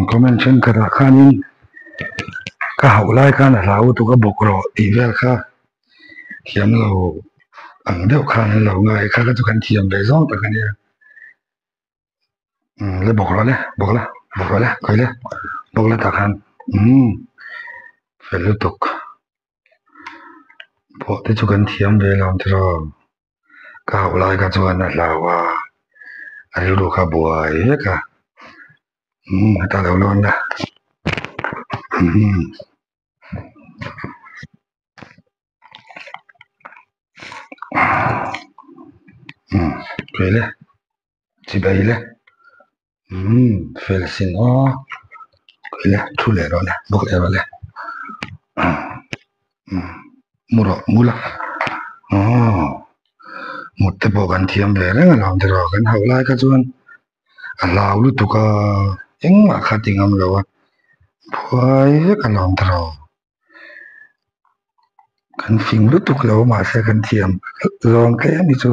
comment chen ka ra khanin ka hau lai khan a lau tu ka bok ro ti vel kha thiam lo ang deuh khan lo ngai kha ka chu kan thiam ve zong ta kan ya le bok ro le bok ro le kai le bok le ta khan fel lu tuk bo te chu kan thiam ve lam te ro ka hau lai ka chu an a lawa a lu kha buai he ka ta lo lon da kai le chi bai le fel sin o kai le thu le ro le bok le ro le muro mula một te bo kan thiam ve reng alam te ro kan hau lai ka chuan a lau lu tu ka engma kha tingam lo a phai he kan long te ro kan fing lu tu lo ma se kan thiam long ke ni chu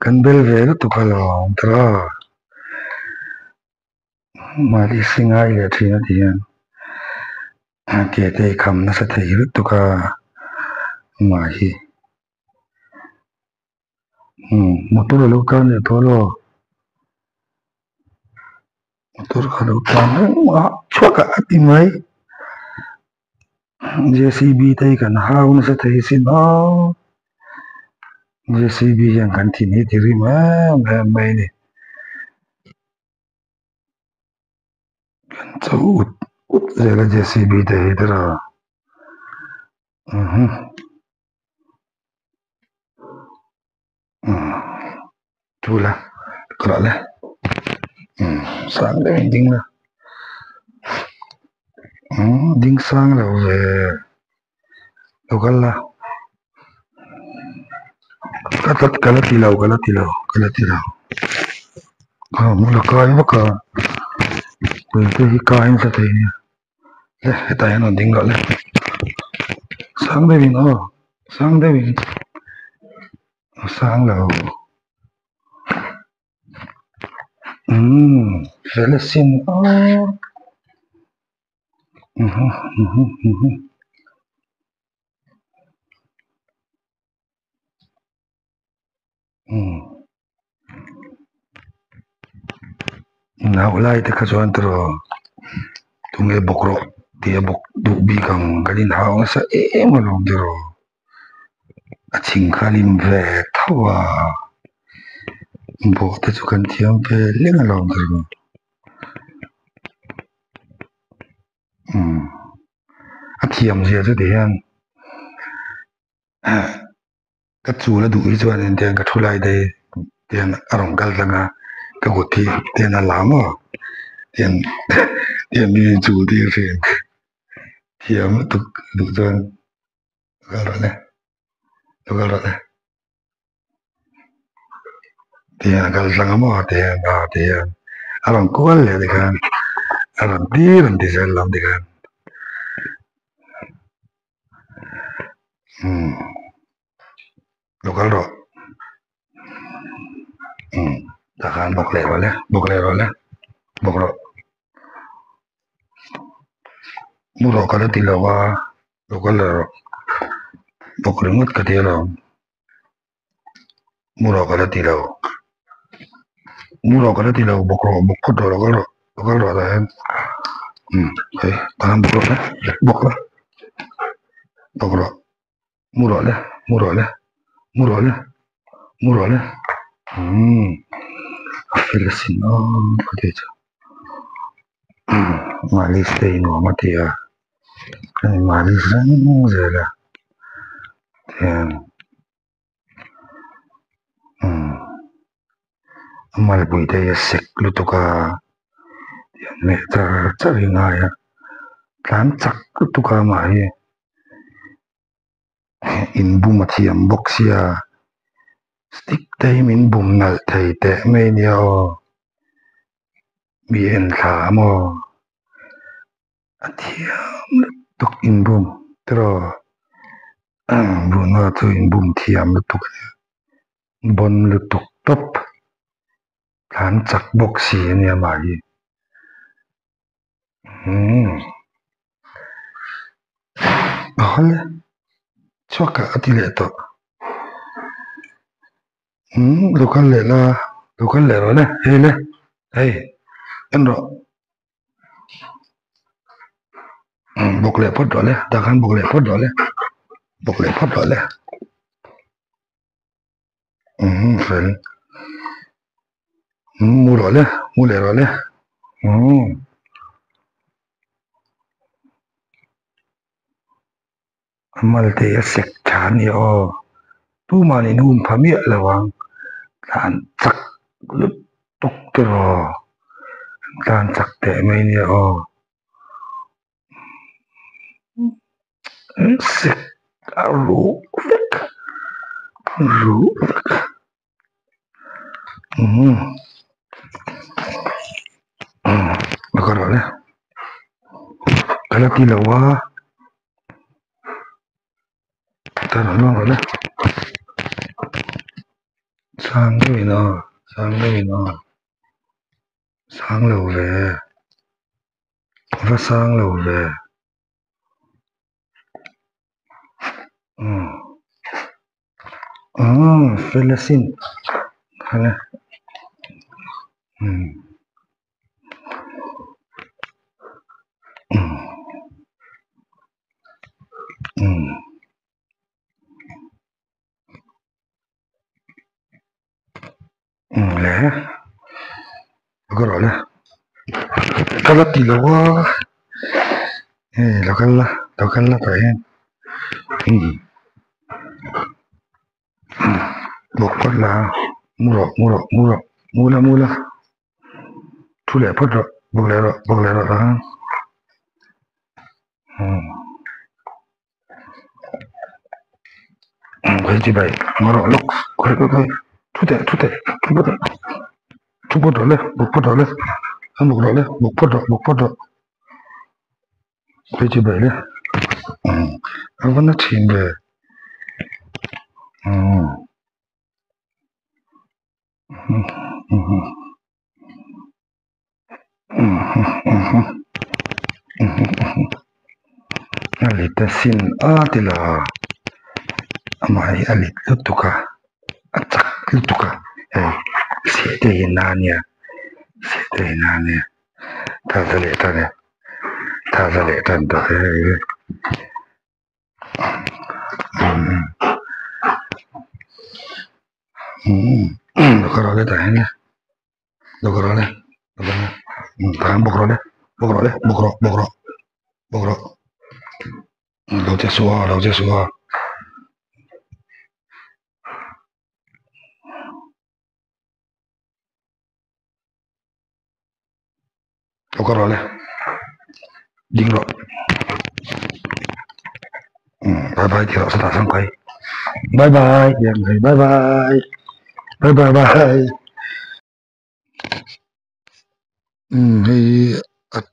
kan bel ve lu tu ka long te ro ma li singa ile thina tian ke te kham na sa thei lu tu ka ma hi motor lo ka ne to lo motor ka lo ka ma chua ka ati mai JCB tay kan hau na sa thei sin o JCB yang kan thin hi ti ri ma mai ni kan chau ut zela JCB tay tara chula kra le sang le ding la ding sang la ve lokal la kala tilaw mula kai baka te hi kai sa thei ni le ta yan ding la le sang de bin o sang de bin sang la Felisin o na ulai te ka chuan tro tunge bokro te bok du bi kang galin haw sa ma long dro a ching khalim ve thawa bo te chu kan thiam ve leng long dro a thiam zia chu de han ka chu la du i chuan en ten ka thulai de ten arong kal langa ka guthi ten a lama ten mi chu ti ren thiam tu du chuan kal ra le tiền kal langa mo tiền arong kual le de kan arong ti sel lam de kan lokal ro ta kan bok le ro le bok ro muro kala tilawa lokal ro bok ringot ka te lo muro kala tilaw bok ro lokal ro da hen tahan bok ro muro le Felisin o kade cha malis te no matia malis rang zela ten mal bui te sek lu to ka me ta ringa ya plan chak lu to ka ma hi in bu ma thiam boxia stick tay min bum nal thei te me ni o mi en kha mo athiam tuk in bum tro bu na tu in bum thiam tuk bon lu tuk top kan chak boxi ni ma hi hole choka atile to local le la local le rồi nè hele hey anh rồi bốc lệ phốt rồi nè ta khăn bốc lệ phốt rồi nè bốc lệ phốt rồi nè phải mua rồi nè mua lệ rồi nè malte sek chani o tu mani num phamia lawang tan chak lut tok tro tan chak te mai ni o sek ru ru bakar le kala ti lawa tan lo le sang cái gì nó sang cái gì nó sang lầu về nó sang lầu về Philippines hay là lẽ có rồi đấy cái là tỷ lệ quá là cái là phải buộc con là mua là thu lệ phát rồi buộc lệ rồi đó cái gì vậy mua rồi lúc coi thu tệ thu bớt rồi lên buộc bớt rồi lên ăn buộc rồi lên buộc bớt rồi cái gì vậy đấy anh vẫn nói chuyện về alita sin atila amai alit lutuka acak lutuka sete nanya tazale tanda dokar oleh tanya dokar oleh tahan bokro đâu chết xua đâu có rồi này dính rồi bye bye thì họ sẽ thả sang quay bye bye em người bye bye hay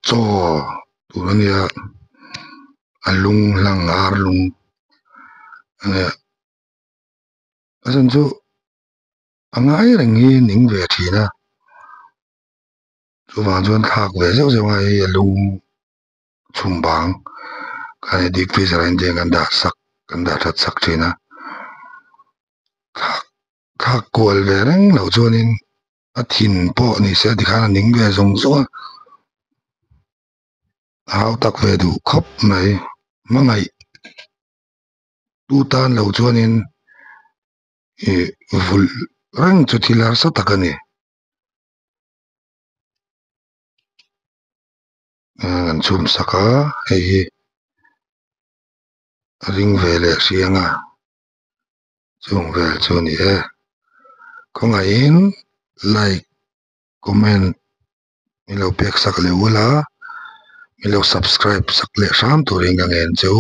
cho tụi nó nha alung lang arlung nè asan chu angai rangi ning ve thina chu ma chuan thak ve zeu ai alung chumbang kan dik freezer in deng kan da that sak thina thak kol ve reng lo chuan in a thin po ni se dikhan ning ve zong zong hau tak ve du khop mai mangai tu tan lo chuan in vul rang chu thilar sa takani an chum saka hei ring vele sianga chung vel chu ni e ko ngain like comment mi lo pek sak le wala mi lo subscribe sak le sam tu ring ngen chu